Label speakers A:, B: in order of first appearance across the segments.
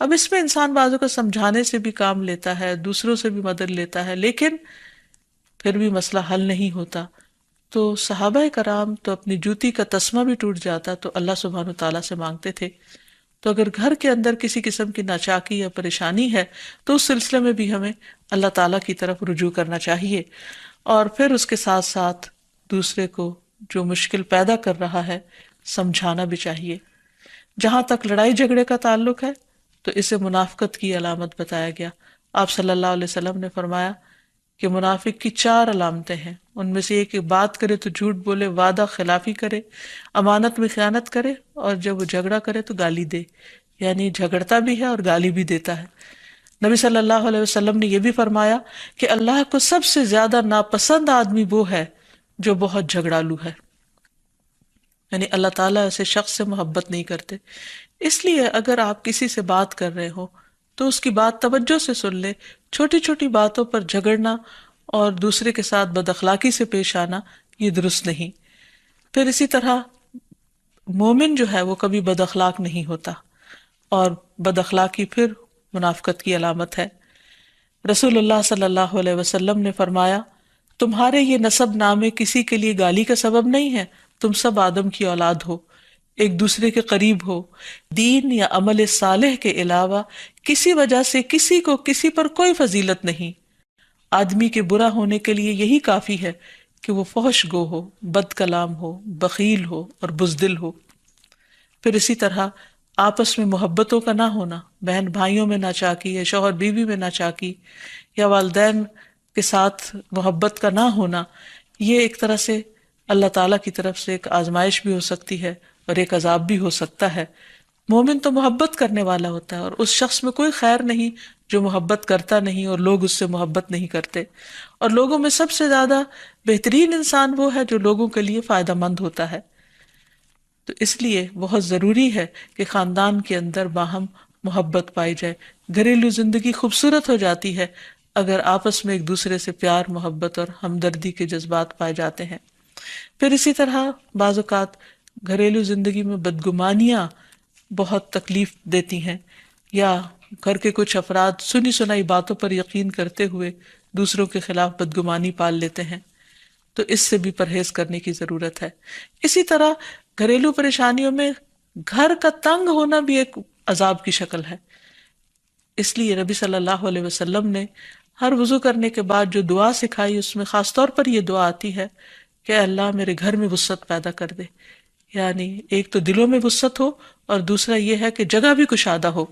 A: اب اس میں انسان بعضوں کو سمجھانے سے بھی کام لیتا ہے، دوسروں سے بھی مدد لیتا ہے، لیکن پھر بھی مسئلہ حل نہیں ہوتا. تو صحابہ کرام تو اپنی جوتی کا تسمہ بھی ٹوٹ جاتا تو اللہ سبحانہ و تعالیٰ سے مانگتے تھے. تو اگر گھر کے اندر کسی قسم کی ناچاکی یا پریشانی ہے تو اس سلسلے میں بھی ہمیں اللہ تعالیٰ کی طرف رجوع کرنا چاہیے، اور پھر اس کے ساتھ ساتھ دوسرے کو جو مشکل پیدا کر رہا ہے سمجھانا بھی چاہیے. جہاں تک لڑائی جھگڑے کا تعلق ہے تو اسے منافقت کی علامت بتایا گیا. آپ صلی اللہ علیہ وسلم نے فرمایا کہ منافق کی 4 علامتیں ہیں، ان میں سے ایک بات کرے تو جھوٹ بولے، وعدہ خلافی کرے، امانت میں خیانت کرے، اور جب وہ جھگڑا کرے تو گالی دے. یعنی جھگڑتا بھی ہے اور گالی بھی دیتا ہے. نبی صلی اللہ علیہ وسلم نے یہ بھی فرمایا کہ اللہ کو سب سے زیادہ ناپسند آدمی وہ ہے جو بہت جھگڑالو ہے. یعنی اللہ تعالیٰ ایسے شخص سے محبت نہیں کرتے. اس لیے اگر آپ کسی سے بات کر رہے ہو تو اس کی بات توجہ سے سن لے. چھوٹی چھوٹی باتوں پر جھگڑنا اور دوسرے کے ساتھ بد اخلاقی سے پیش آنا یہ درست نہیں. پھر اسی طرح مومن جو ہے وہ کبھی بد اخلاق نہیں ہوتا، اور بد اخلاقی پھر منافقت کی علامت ہے. رسول اللہ صلی اللہ علیہ وسلم نے فرمایا تمہارے یہ نسب نامے کسی کے لیے گالی کا سبب نہیں ہے. تم سب آدم کی اولاد ہو، ایک دوسرے کے قریب ہو، دین یا عمل صالح کے علاوہ کسی وجہ سے کسی کو کسی پر کوئی فضیلت نہیں. آدمی کے برا ہونے کے لیے یہی کافی ہے کہ وہ فحش گو ہو، بد کلام ہو، بخیل ہو اور بزدل ہو. پھر اسی طرح آپس میں محبتوں کا نہ ہونا، بہن بھائیوں میں ناچاکی یا شوہر بیوی میں ناچاکی یا والدین کے ساتھ محبت کا نہ ہونا، یہ ایک طرح سے اللہ تعالیٰ کی طرف سے ایک آزمائش بھی ہو سکتی ہے اور ایک عذاب بھی ہو سکتا ہے. مومن تو محبت کرنے والا ہوتا ہے، اور اس شخص میں کوئی خیر نہیں جو محبت کرتا نہیں اور لوگ اس سے محبت نہیں کرتے. اور لوگوں میں سب سے زیادہ بہترین انسان وہ ہے جو لوگوں کے لیے فائدہ مند ہوتا ہے. تو اس لیے بہت ضروری ہے کہ خاندان کے اندر باہم محبت پائی جائے. گھریلو زندگی خوبصورت ہو جاتی ہے اگر آپس میں ایک دوسرے سے پیار، محبت اور ہمدردی کے جذبات پائے جاتے ہیں. پھر اسی طرح بعض اوقات گھریلو زندگی میں بدگمانیاں بہت تکلیف دیتی ہیں، یا گھر کے کچھ افراد سنی سنائی باتوں پر یقین کرتے ہوئے دوسروں کے خلاف بدگمانی پال لیتے ہیں. تو اس سے بھی پرہیز کرنے کی ضرورت ہے. اسی طرح گھریلو پریشانیوں میں گھر کا تنگ ہونا بھی ایک عذاب کی شکل ہے. اس لیے نبی صلی اللہ علیہ وسلم نے ہر وضو کرنے کے بعد جو دعا سکھائی اس میں خاص طور پر یہ دعا آتی ہے کہ اللہ میرے گھر میں وسعت پیدا کر دے. یعنی ایک تو دلوں میں وسعت ہو، اور دوسرا یہ ہے کہ جگہ بھی کشادہ ہو.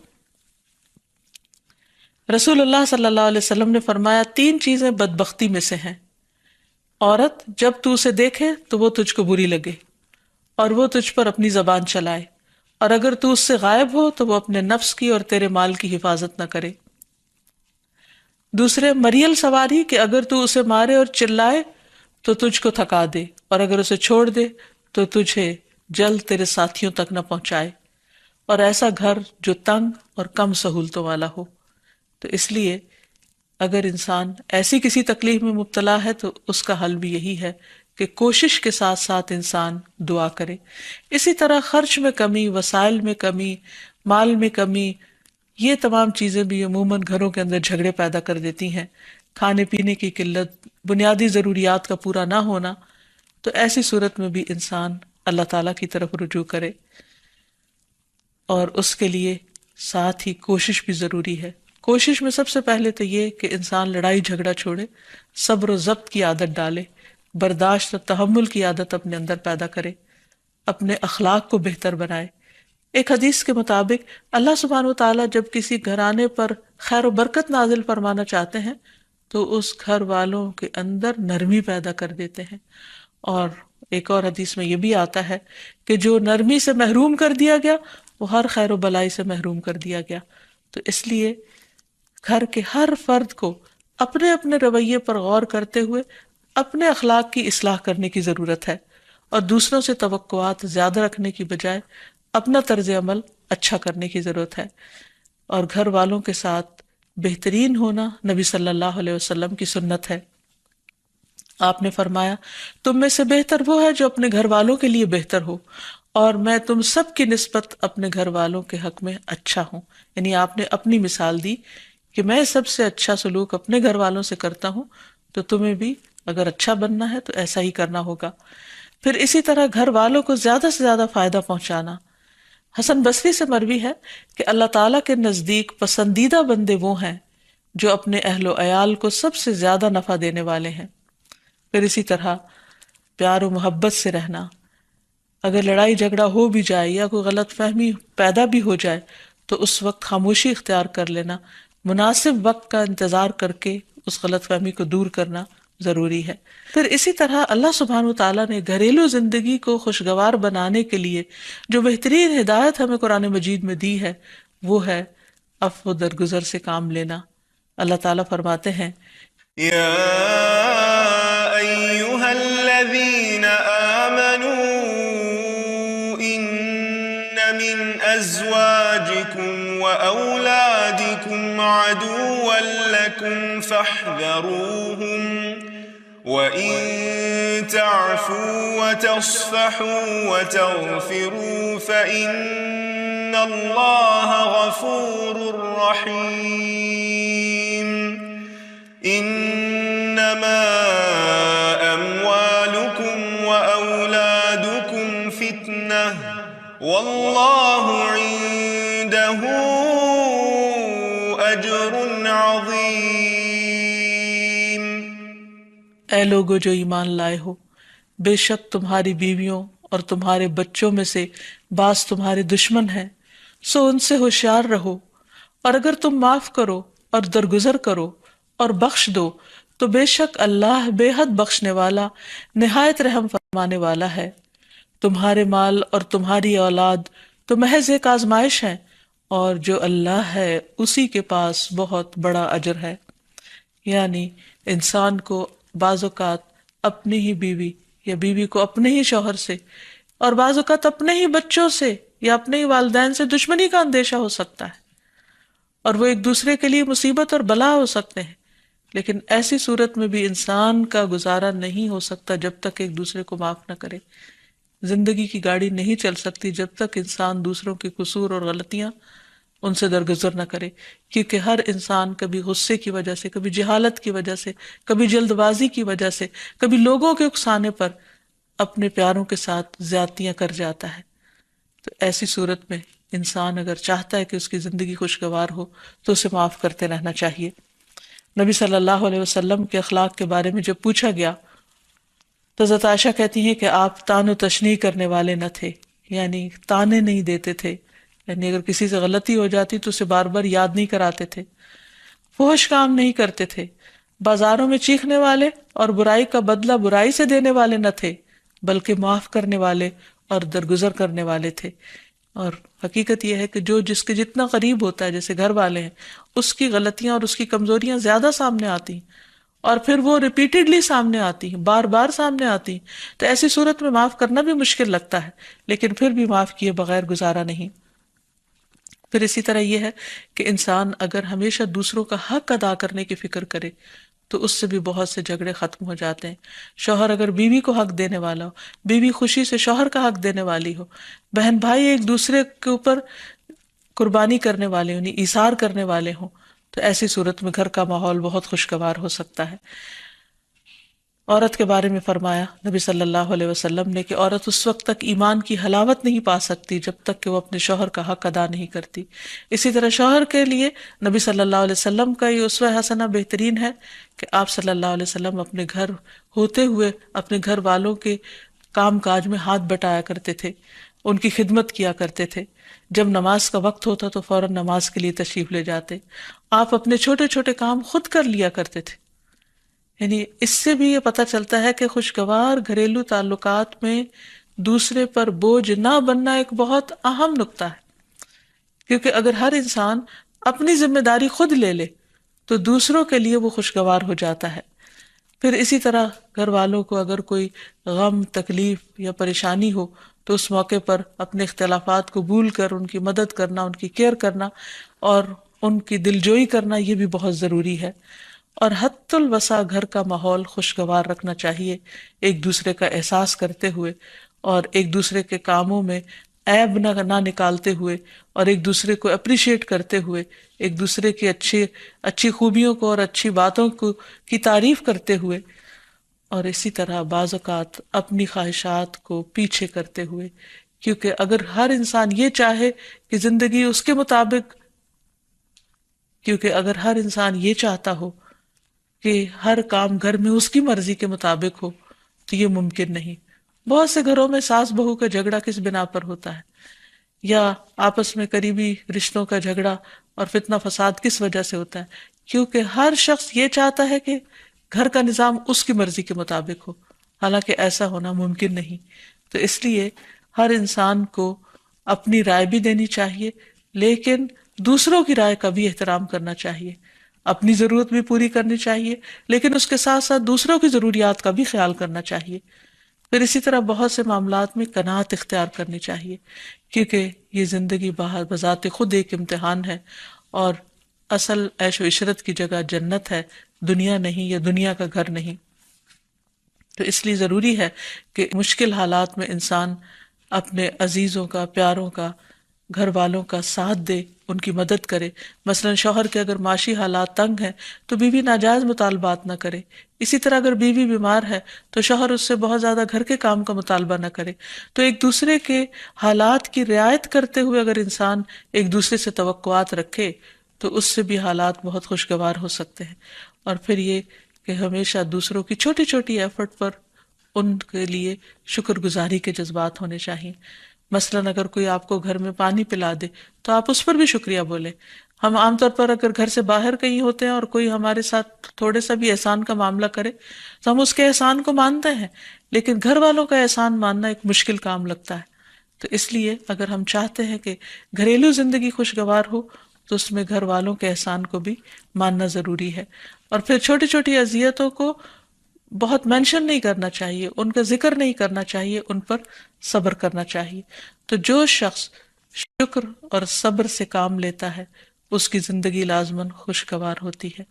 A: رسول اللہ صلی اللہ علیہ وسلم نے فرمایا 3 چیزیں بدبختی میں سے ہیں. عورت جب تو اسے دیکھے تو وہ تجھ کو بری لگے اور وہ تجھ پر اپنی زبان چلائے، اور اگر تو اس سے غائب ہو تو وہ اپنے نفس کی اور تیرے مال کی حفاظت نہ کرے. دوسرے مریل سواری کہ اگر تو اسے مارے اور چلائے تو تجھ کو تھکا دے، اور اگر اسے چھوڑ دے تو تجھے جلد تیرے ساتھیوں تک نہ پہنچائے. اور ایسا گھر جو تنگ اور کم سہولتوں والا ہو. تو اس لیے اگر انسان ایسی کسی تکلیف میں مبتلا ہے تو اس کا حل بھی یہی ہے کہ کوشش کے ساتھ ساتھ انسان دعا کرے. اسی طرح خرچ میں کمی، وسائل میں کمی، مال میں کمی، یہ تمام چیزیں بھی عموماً گھروں کے اندر جھگڑے پیدا کر دیتی ہیں. کھانے پینے کی قلت، بنیادی ضروریات کا پورا نہ ہونا. تو ایسی صورت میں بھی انسان اللہ تعالیٰ کی طرف رجوع کرے، اور اس کے لیے ساتھ ہی کوشش بھی ضروری ہے. کوشش میں سب سے پہلے تو یہ کہ انسان لڑائی جھگڑا چھوڑے، صبر و ضبط کی عادت ڈالے، برداشت اور تحمل کی عادت اپنے اندر پیدا کرے، اپنے اخلاق کو بہتر بنائے. ایک حدیث کے مطابق اللہ سبحانہ و تعالیٰ جب کسی گھرانے پر خیر و برکت نازل فرمانا چاہتے ہیں تو اس گھر والوں کے اندر نرمی پیدا کر دیتے ہیں. اور ایک اور حدیث میں یہ بھی آتا ہے کہ جو نرمی سے محروم کر دیا گیا وہ ہر خیر و بلائی سے محروم کر دیا گیا. تو اس لیے گھر کے ہر فرد کو اپنے اپنے رویے پر غور کرتے ہوئے اپنے اخلاق کی اصلاح کرنے کی ضرورت ہے، اور دوسروں سے توقعات زیادہ رکھنے کی بجائے اپنا طرز عمل اچھا کرنے کی ضرورت ہے. اور گھر والوں کے ساتھ بہترین ہونا نبی صلی اللہ علیہ وسلم کی سنت ہے. آپ نے فرمایا تم میں سے بہتر وہ ہے جو اپنے گھر والوں کے لیے بہتر ہو، اور میں تم سب کی نسبت اپنے گھر والوں کے حق میں اچھا ہوں. یعنی آپ نے اپنی مثال دی کہ میں سب سے اچھا سلوک اپنے گھر والوں سے کرتا ہوں، تو تمہیں بھی اگر اچھا بننا ہے تو ایسا ہی کرنا ہوگا. پھر اسی طرح گھر والوں کو زیادہ سے زیادہ فائدہ پہنچانا. حسن بصری سے مروی ہے کہ اللہ تعالیٰ کے نزدیک پسندیدہ بندے وہ ہیں جو اپنے اہل و عیال کو سب سے زیادہ نفع دینے والے ہیں. پھر اسی طرح پیار و محبت سے رہنا. اگر لڑائی جھگڑا ہو بھی جائے یا کوئی غلط فہمی پیدا بھی ہو جائے تو اس وقت خاموشی اختیار کر لینا، مناسب وقت کا انتظار کر کے اس غلط فہمی کو دور کرنا ضروری ہے. پھر اسی طرح اللہ سبحانہ وتعالیٰ نے گھریلو زندگی کو خوشگوار بنانے کے لیے جو بہترین ہدایت ہمیں قرآن مجید میں دی ہے وہ ہے عفو درگزر سے کام لینا. اللہ تعالیٰ فرماتے ہیں
B: يا أيها الذين آمنوا إن من أزواجكم وأولادكم عدوا لكم فاحذروهم وإن تعفوا وتصفحوا وتغفروا فإن الله غفور رحيم. انما اموالكم واولادكم فتنة والله عنده اجر عظيم.
A: اے لوگو جو ایمان لائے ہو، بے شک تمہاری بیویوں اور تمہارے بچوں میں سے بعض تمہارے دشمن ہیں، سو ان سے ہوشیار رہو، اور اگر تم معاف کرو اور درگزر کرو اور بخش دو تو بے شک اللہ بے حد بخشنے والا نہایت رحم فرمانے والا ہے. تمہارے مال اور تمہاری اولاد تو محض ایک آزمائش ہے، اور جو اللہ ہے اسی کے پاس بہت بڑا اجر ہے. یعنی انسان کو بعض اوقات اپنی ہی بیوی یا بیوی کو اپنے ہی شوہر سے اور بعض اوقات اپنے ہی بچوں سے یا اپنے ہی والدین سے دشمنی کا اندیشہ ہو سکتا ہے، اور وہ ایک دوسرے کے لیے مصیبت اور بلا ہو سکتے ہیں. لیکن ایسی صورت میں بھی انسان کا گزارا نہیں ہو سکتا جب تک ایک دوسرے کو معاف نہ کرے. زندگی کی گاڑی نہیں چل سکتی جب تک انسان دوسروں کے قصور اور غلطیاں ان سے درگزر نہ کرے، کیونکہ ہر انسان کبھی غصے کی وجہ سے، کبھی جہالت کی وجہ سے، کبھی جلد بازی کی وجہ سے، کبھی لوگوں کے اکسانے پر اپنے پیاروں کے ساتھ زیادتیاں کر جاتا ہے. تو ایسی صورت میں انسان اگر چاہتا ہے کہ اس کی زندگی خوشگوار ہو تو اسے معاف کرتے رہنا چاہیے. نبی صلی اللہ علیہ وسلم کے اخلاق کے بارے میں جب پوچھا گیا تو حضرت عائشہ کہتی ہیں کہ آپ طعن و تشنیع کرنے والے نہ تھے، یعنی طعنے نہیں دیتے تھے، یعنی اگر کسی سے غلطی ہو جاتی تو اسے بار بار یاد نہیں کراتے تھے، فحش کام نہیں کرتے تھے، بازاروں میں چیخنے والے اور برائی کا بدلہ برائی سے دینے والے نہ تھے، بلکہ معاف کرنے والے اور درگزر کرنے والے تھے. اور حقیقت یہ ہے کہ جو جس کے جتنا قریب ہوتا ہے، جیسے گھر والے ہیں، اس کی غلطیاں اور اس کی کمزوریاں زیادہ سامنے آتی ہیں، اور پھر وہ ریپیٹڈلی سامنے آتی ہیں، بار بار سامنے آتی ہیں. تو ایسی صورت میں معاف کرنا بھی مشکل لگتا ہے، لیکن پھر بھی معاف کیے بغیر گزارا نہیں. پھر اسی طرح یہ ہے کہ انسان اگر ہمیشہ دوسروں کا حق ادا کرنے کی فکر کرے تو اس سے بھی بہت سے جھگڑے ختم ہو جاتے ہیں. شوہر اگر بیوی کو حق دینے والا ہو، بیوی خوشی سے شوہر کا حق دینے والی ہو، بہن بھائی ایک دوسرے کے اوپر قربانی کرنے والے ہوں، ایثار کرنے والے ہوں، تو ایسی صورت میں گھر کا ماحول بہت خوشگوار ہو سکتا ہے. عورت کے بارے میں فرمایا نبی صلی اللہ علیہ وسلم نے کہ عورت اس وقت تک ایمان کی حلاوت نہیں پا سکتی جب تک کہ وہ اپنے شوہر کا حق ادا نہیں کرتی. اسی طرح شوہر کے لیے نبی صلی اللہ علیہ وسلم کا یہ اسوہ حسنہ بہترین ہے کہ آپ صلی اللہ علیہ وسلم اپنے گھر ہوتے ہوئے اپنے گھر والوں کے کام کاج میں ہاتھ بٹایا کرتے تھے، ان کی خدمت کیا کرتے تھے. جب نماز کا وقت ہوتا تو فوراً نماز کے لیے تشریف لے جاتے. آپ اپنے چھوٹے چھوٹے کام خود کر لیا کرتے تھے. یعنی اس سے بھی یہ پتہ چلتا ہے کہ خوشگوار گھریلو تعلقات میں دوسرے پر بوجھ نہ بننا ایک بہت اہم نکتہ ہے، کیونکہ اگر ہر انسان اپنی ذمہ داری خود لے لے تو دوسروں کے لیے وہ خوشگوار ہو جاتا ہے. پھر اسی طرح گھر والوں کو اگر کوئی غم، تکلیف یا پریشانی ہو تو اس موقع پر اپنے اختلافات کو بھول کر ان کی مدد کرنا، ان کی کیئر کرنا اور ان کی دلجوئی کرنا یہ بھی بہت ضروری ہے. اور حد الوسع گھر کا ماحول خوشگوار رکھنا چاہیے، ایک دوسرے کا احساس کرتے ہوئے اور ایک دوسرے کے کاموں میں عیب نہ نکالتے ہوئے، اور ایک دوسرے کو اپریشیٹ کرتے ہوئے، ایک دوسرے کی اچھی خوبیوں کو اور اچھی باتوں کو کی تعریف کرتے ہوئے، اور اسی طرح بعض اوقات اپنی خواہشات کو پیچھے کرتے ہوئے. کیونکہ اگر ہر انسان یہ چاہے کہ زندگی اس کے مطابق، کیونکہ اگر ہر انسان یہ چاہتا ہو کہ ہر کام گھر میں اس کی مرضی کے مطابق ہو تو یہ ممکن نہیں. بہت سے گھروں میں ساس بہو کا جھگڑا کس بنا پر ہوتا ہے، یا آپس میں قریبی رشتوں کا جھگڑا اور فتنہ فساد کس وجہ سے ہوتا ہے؟ کیونکہ ہر شخص یہ چاہتا ہے کہ گھر کا نظام اس کی مرضی کے مطابق ہو، حالانکہ ایسا ہونا ممکن نہیں. تو اس لیے ہر انسان کو اپنی رائے بھی دینی چاہیے، لیکن دوسروں کی رائے کا بھی احترام کرنا چاہیے. اپنی ضرورت بھی پوری کرنی چاہیے، لیکن اس کے ساتھ ساتھ دوسروں کی ضروریات کا بھی خیال کرنا چاہیے. پھر اسی طرح بہت سے معاملات میں قناعت اختیار کرنی چاہیے، کیونکہ یہ زندگی بذات خود ایک امتحان ہے، اور اصل عیش و عشرت کی جگہ جنت ہے، دنیا نہیں، یا دنیا کا گھر نہیں. تو اس لیے ضروری ہے کہ مشکل حالات میں انسان اپنے عزیزوں کا، پیاروں کا، گھر والوں کا ساتھ دے، ان کی مدد کرے. مثلا شوہر کے اگر معاشی حالات تنگ ہیں تو بیوی ناجائز مطالبات نہ کرے. اسی طرح اگر بیوی بیمار ہے تو شوہر اس سے بہت زیادہ گھر کے کام کا مطالبہ نہ کرے. تو ایک دوسرے کے حالات کی رعایت کرتے ہوئے اگر انسان ایک دوسرے سے توقعات رکھے تو اس سے بھی حالات بہت خوشگوار ہو سکتے ہیں. اور پھر یہ کہ ہمیشہ دوسروں کی چھوٹی چھوٹی ایفرٹ پر ان کے لیے شکر گزاری کے جذبات ہونے چاہیے. مثلاً اگر کوئی آپ کو گھر میں پانی پلا دے تو آپ اس پر بھی شکریہ بولیں. ہم عام طور پر اگر گھر سے باہر کہیں ہوتے ہیں اور کوئی ہمارے ساتھ تھوڑے سا بھی احسان کا معاملہ کرے تو ہم اس کے احسان کو مانتے ہیں، لیکن گھر والوں کا احسان ماننا ایک مشکل کام لگتا ہے. تو اس لیے اگر ہم چاہتے ہیں کہ گھریلو زندگی خوشگوار ہو تو اس میں گھر والوں کے احسان کو بھی ماننا ضروری ہے. اور پھر چھوٹی چھوٹی اذیتوں کو بہت مینشن نہیں کرنا چاہیے، ان کا ذکر نہیں کرنا چاہیے، ان پر صبر کرنا چاہیے. تو جو شخص شکر اور صبر سے کام لیتا ہے اس کی زندگی لازماً خوشگوار ہوتی ہے.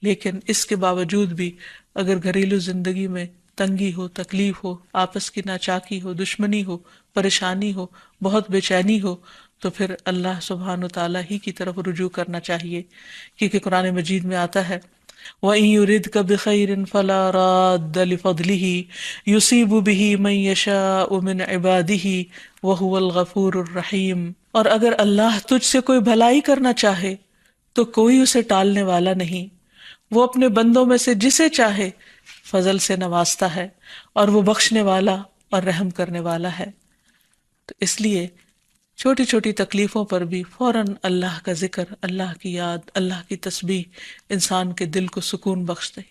A: لیکن اس کے باوجود بھی اگر گھریلو زندگی میں تنگی ہو، تکلیف ہو، آپس کی ناچاکی ہو، دشمنی ہو، پریشانی ہو، بہت بے چینی ہو، تو پھر اللہ سبحانہ وتعالیٰ ہی کی طرف رجوع کرنا چاہیے. کیونکہ قرآن مجید میں آتا ہے وَإِن يُرِدْكَ بِخَيْرٍ فَلَا رَادَّ لِفَضْلِهِ يُصِيبُ بِهِ مَن يَشَاءُ مِنْ عِبَادِهِ وَهُوَ الْغَفُورُ الرَّحِيمُ. اور اگر اللہ تجھ سے کوئی بھلائی کرنا چاہے تو کوئی اسے ٹالنے والا نہیں، وہ اپنے بندوں میں سے جسے چاہے فضل سے نوازتا ہے، اور وہ بخشنے والا اور رحم کرنے والا ہے. تو اس لیے چھوٹی چھوٹی تکلیفوں پر بھی فوراً اللہ کا ذکر، اللہ کی یاد، اللہ کی تسبیح انسان کے دل کو سکون بخش دے.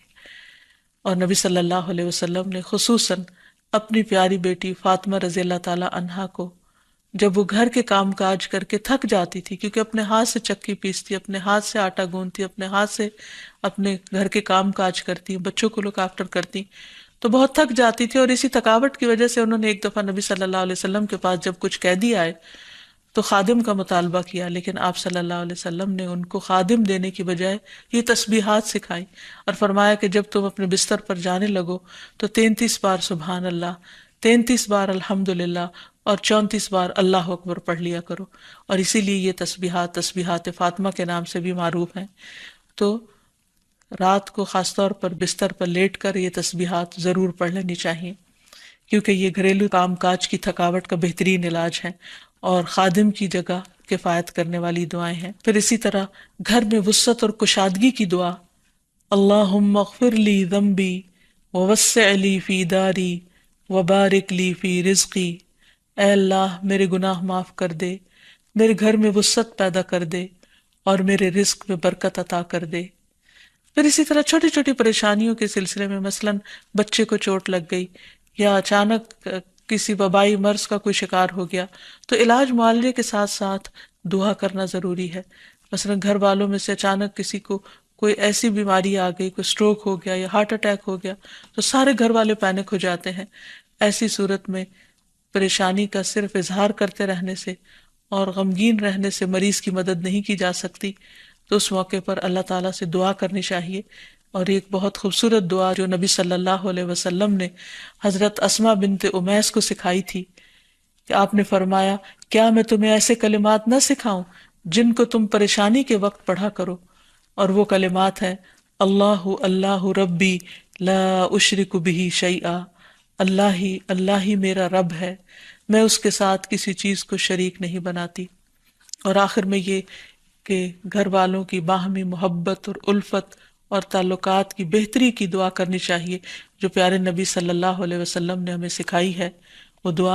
A: اور نبی صلی اللہ علیہ وسلم نے خصوصاً اپنی پیاری بیٹی فاطمہ رضی اللہ تعالی عنہا کو جب وہ گھر کے کام کاج کر کے تھک جاتی تھی، کیونکہ اپنے ہاتھ سے چکی پیستی، اپنے ہاتھ سے آٹا گوندتی، اپنے ہاتھ سے اپنے گھر کے کام کاج کرتی، بچوں کو لک آفٹر کرتی، تو بہت تھک جاتی تھی. اور اسی تھکاوٹ کی وجہ سے انہوں نے ایک دفعہ نبی صلی اللہ علیہ وسلم کے پاس جب کچھ قیدی آئے تو خادم کا مطالبہ کیا، لیکن آپ صلی اللہ علیہ وسلم نے ان کو خادم دینے کی بجائے یہ تسبیحات سکھائی اور فرمایا کہ جب تم اپنے بستر پر جانے لگو تو 33 بار سبحان اللہ، 33 بار الحمدللہ اور 34 بار اللہ اکبر پڑھ لیا کرو. اور اسی لیے یہ تسبیحات فاطمہ کے نام سے بھی معروف ہیں. تو رات کو خاص طور پر بستر پر لیٹ کر یہ تسبیحات ضرور پڑھ لینی چاہیے، کیونکہ یہ گھریلو کام کاج کی تھکاوٹ کا بہترین علاج ہے اور خادم کی جگہ کفایت کرنے والی دعائیں ہیں. پھر اسی طرح گھر میں وسعت اور کشادگی کی دعا، اللہم اغفر لی ذنبی ووسع لی فی داری وبارک لی فی رزقی. اے اللہ میرے گناہ معاف کر دے، میرے گھر میں وسعت پیدا کر دے اور میرے رزق میں برکت عطا کر دے. پھر اسی طرح چھوٹی چھوٹی پریشانیوں کے سلسلے میں مثلاً بچے کو چوٹ لگ گئی یا اچانک کسی وبائی مرض کا کوئی شکار ہو گیا تو علاج معالجے کے ساتھ ساتھ دعا کرنا ضروری ہے. مثلاً گھر والوں میں سے اچانک کسی کو کوئی ایسی بیماری آ گئی، کوئی سٹروک ہو گیا یا ہارٹ اٹیک ہو گیا تو سارے گھر والے پینک ہو جاتے ہیں. ایسی صورت میں پریشانی کا صرف اظہار کرتے رہنے سے اور غمگین رہنے سے مریض کی مدد نہیں کی جا سکتی. تو اس موقع پر اللہ تعالیٰ سے دعا کرنی چاہیے اور ایک بہت خوبصورت دعا جو نبی صلی اللہ علیہ وسلم نے حضرت اسما بنت امیس کو سکھائی تھی کہ آپ نے فرمایا کیا میں تمہیں ایسے کلمات نہ سکھاؤں جن کو تم پریشانی کے وقت پڑھا کرو، اور وہ کلمات ہیں اللہ اللہ ربی لا اشرک بہ شیئا، اللہ ہی میرا رب ہے، میں اس کے ساتھ کسی چیز کو شریک نہیں بناتی۔ اور آخر میں یہ کہ گھر والوں کی باہمی محبت اور الفت اور تعلقات کی بہتری کی دعا کرنی چاہیے جو پیارے نبی صلی اللہ علیہ وسلم نے ہمیں سکھائی ہے۔ وہ دعا